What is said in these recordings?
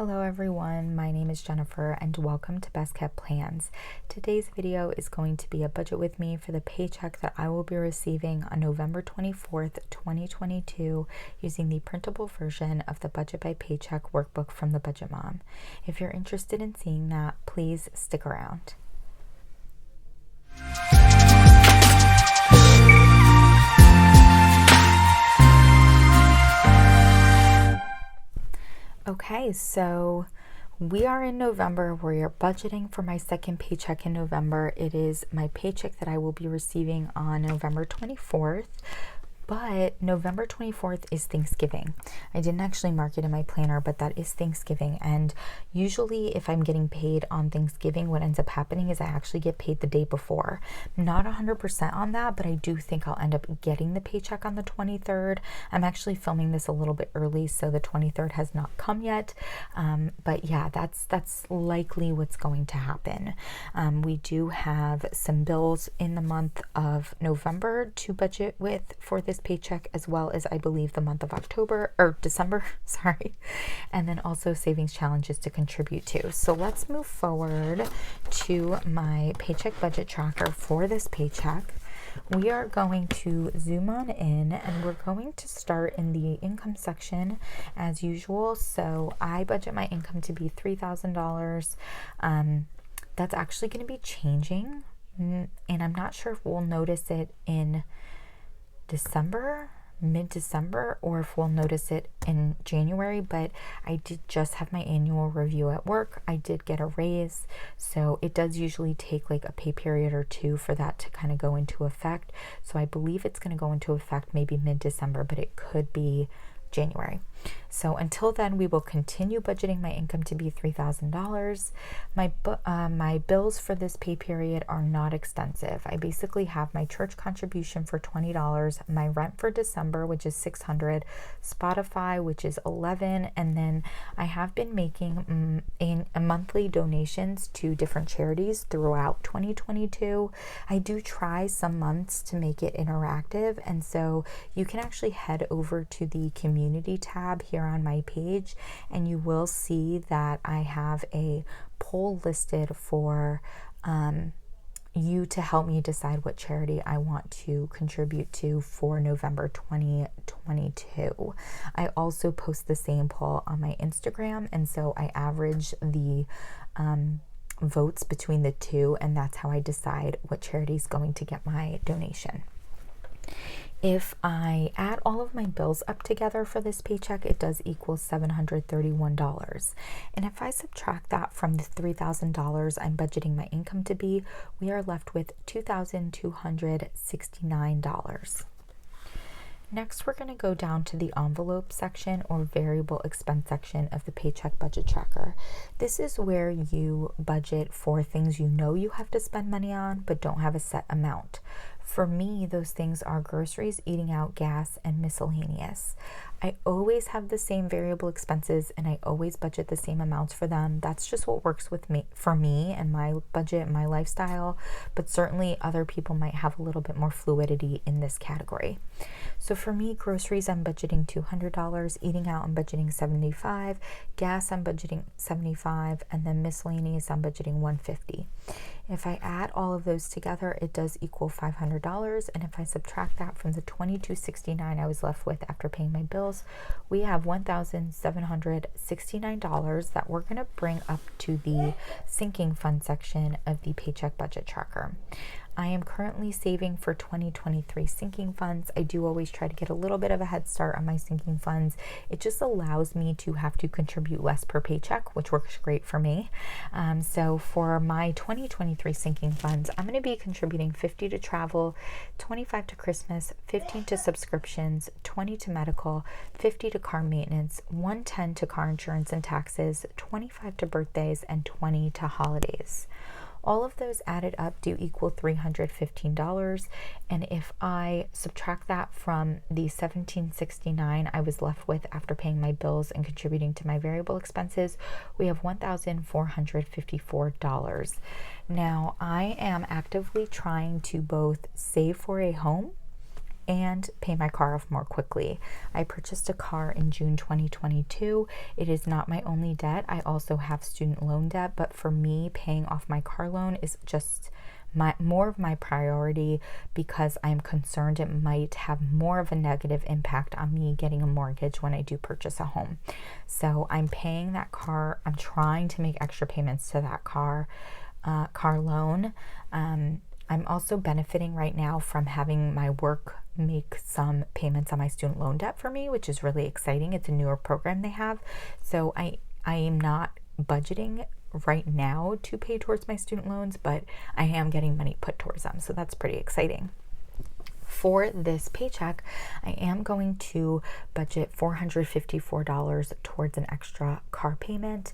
Hello everyone, my name is Jennifer and welcome to Best Kept Plans. Today's video is going to be a budget with me for the paycheck that I will be receiving on November 24th, 2022 using the printable version of the Budget by Paycheck workbook from the Budget Mom. If you're interested in seeing that, please stick around. Okay, so we are in November. We are budgeting for my second paycheck in November. It is my paycheck that I will be receiving on November 24th. But November 24th is Thanksgiving. I didn't actually mark it in my planner, but that is Thanksgiving. And usually if I'm getting paid on Thanksgiving, what ends up happening is I actually get paid the day before. Not 100% on that, but I do think I'll end up getting the paycheck on the 23rd. I'm actually filming this a little bit early, so the 23rd has not come yet. But yeah, that's likely what's going to happen. We do have some bills in the month of November to budget with for this paycheck, as well as I believe the month of December, sorry, and then also savings challenges to contribute to. So let's move forward to my paycheck budget tracker for this paycheck. We are going to zoom on in and we're going to start in the income section as usual. So I budget my income to be $3,000. That's actually going to be changing, and I'm not sure if we'll notice it in mid-December, or if we'll notice it in January, but I did just have my annual review at work. I did get a raise, so it does usually take like a pay period or two for that to kind of go into effect. So I believe it's going to go into effect maybe mid-December, but it could be January. So until then, we will continue budgeting my income to be $3,000. My bills for this pay period are not extensive. I basically have my church contribution for $20, my rent for December, which is $600, Spotify, which is $11, and then I have been making monthly donations to different charities throughout 2022. I do try some months to make it interactive, and so you can actually head over to the community tab here on my page and you will see that I have a poll listed for you to help me decide what charity I want to contribute to for November 2022. I also post the same poll on my Instagram, and so I average the votes between the two, and that's how I decide what charity is going to get my donation. If I add all of my bills up together for this paycheck, it does equal $731. And if I subtract that from the $3,000 I'm budgeting my income to be, we are left with $2,269. Next, we're going to go down to the envelope section or variable expense section of the paycheck budget tracker. This is where you budget for things you know you have to spend money on but don't have a set amount. For me, those things are groceries, eating out, gas, and miscellaneous. I always have the same variable expenses and I always budget the same amounts for them. That's just what works for me and my budget and my lifestyle, but certainly other people might have a little bit more fluidity in this category. So for me, groceries, I'm budgeting $200, eating out, I'm budgeting $75, gas, I'm budgeting $75, and then miscellaneous, I'm budgeting $150. If I add all of those together, it does equal $500, and if I subtract that from the $2,269 I was left with after paying my bills, we have $1,769 that we're going to bring up to the sinking fund section of the paycheck budget tracker. I am currently saving for 2023 sinking funds. I do always try to get a little bit of a head start on my sinking funds. It just allows me to have to contribute less per paycheck, which works great for me. So for my 2023 sinking funds, I'm going to be contributing $50 to travel, $25 to Christmas, $15 to subscriptions, $20 to medical, $50 to car maintenance, $110 to car insurance and taxes, $25 to birthdays, and $20 to holidays. All of those added up do equal $315, and if I subtract that from the $1,769 I was left with after paying my bills and contributing to my variable expenses, we have $1,454. Now, I am actively trying to both save for a home and pay my car off more quickly. I purchased a car in June 2022. It is not my only debt. I also have student loan debt, but for me, paying off my car loan is just more of my priority because I'm concerned it might have more of a negative impact on me getting a mortgage when I do purchase a home. So I'm paying that car. I'm trying to make extra payments to that car loan. I'm also benefiting right now from having my work make some payments on my student loan debt for me, which is really exciting. It's a newer program they have. So I am not budgeting right now to pay towards my student loans, but I am getting money put towards them. So that's pretty exciting. For this paycheck, I am going to budget $454 towards an extra car payment.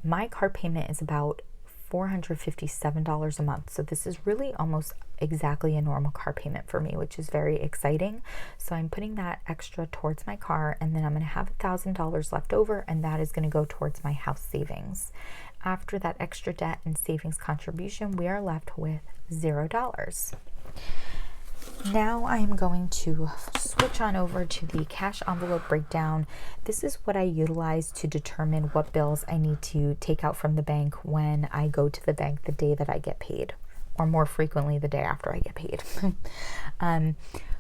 My car payment is about $457 a month. So this is really almost exactly a normal car payment for me, which is very exciting. So I'm putting that extra towards my car, and then I'm going to have $1,000 left over, and that is going to go towards my house savings. After that extra debt and savings contribution, we are left with $0. Now I am going to switch on over to the cash envelope breakdown. This is what I utilize to determine what bills I need to take out from the bank when I go to the bank the day that I get paid, or more frequently the day after I get paid.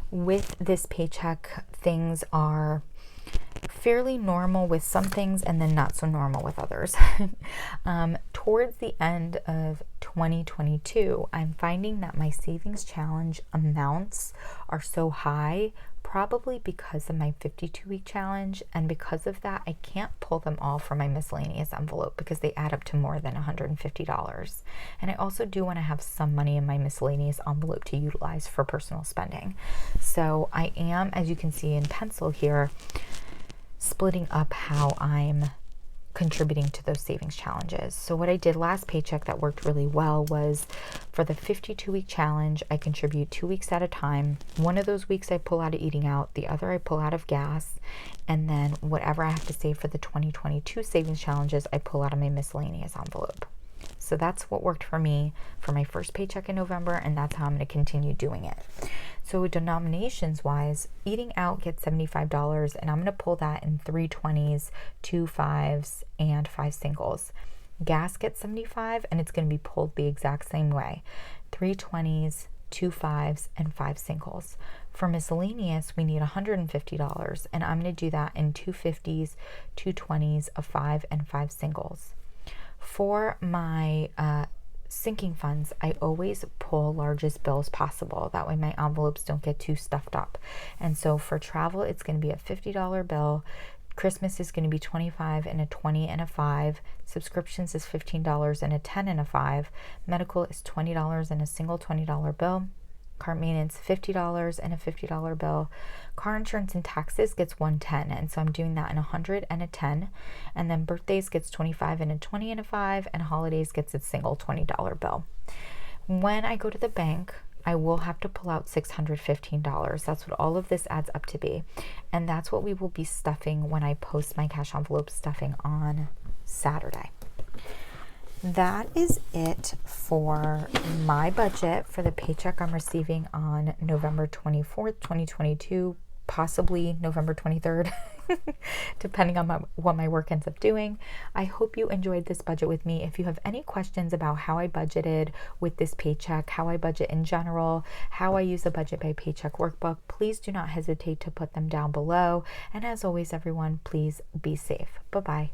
With this paycheck, things are fairly normal with some things and then not so normal with others. Towards the end of 2022, I'm finding that my savings challenge amounts are so high, probably because of my 52-week challenge, and because of that, I can't pull them all from my miscellaneous envelope because they add up to more than $150. And I also do want to have some money in my miscellaneous envelope to utilize for personal spending. So I am, as you can see in pencil here, splitting up how I'm contributing to those savings challenges. So what I did last paycheck that worked really well was for the 52-week challenge, I contribute 2 weeks at a time. One of those weeks I pull out of eating out, the other I pull out of gas, and then whatever I have to save for the 2022 savings challenges, I pull out of my miscellaneous envelope. So that's what worked for me for my first paycheck in November, and that's how I'm going to continue doing it. So denominations wise, eating out gets $75, and I'm going to pull that in 3 20s, 2 5s, and 5 singles. Gas gets $75, and it's going to be pulled the exact same way. 3 20s, 2 5s, and 5 singles. For miscellaneous, we need $150, and I'm going to do that in 2 50s, 2 20s, a 5, and 5 singles. For my sinking funds, I always pull largest bills possible. That way my envelopes don't get too stuffed up. And so for travel, it's going to be a $50 bill. Christmas is going to be $25 and a $20 and a $5. Subscriptions is $15 and a $10 and a $5. Medical is $20 and a single $20 bill. Car maintenance, $50 and a $50 bill. Car insurance and taxes gets $110, and so I'm doing that in a $100 and a $10. And then birthdays gets $25 and a $20 and a $5, and holidays gets a single $20 bill. When I go to the bank, I will have to pull out $615. That's what all of this adds up to be, and that's what we will be stuffing when I post my cash envelope stuffing on Saturday. That is it for my budget for the paycheck I'm receiving on November 24th, 2022, possibly November 23rd, depending on what my work ends up doing. I hope you enjoyed this budget with me. If you have any questions about how I budgeted with this paycheck, how I budget in general, how I use a budget by Paycheck Workbook, please do not hesitate to put them down below. And as always, everyone, please be safe. Bye-bye.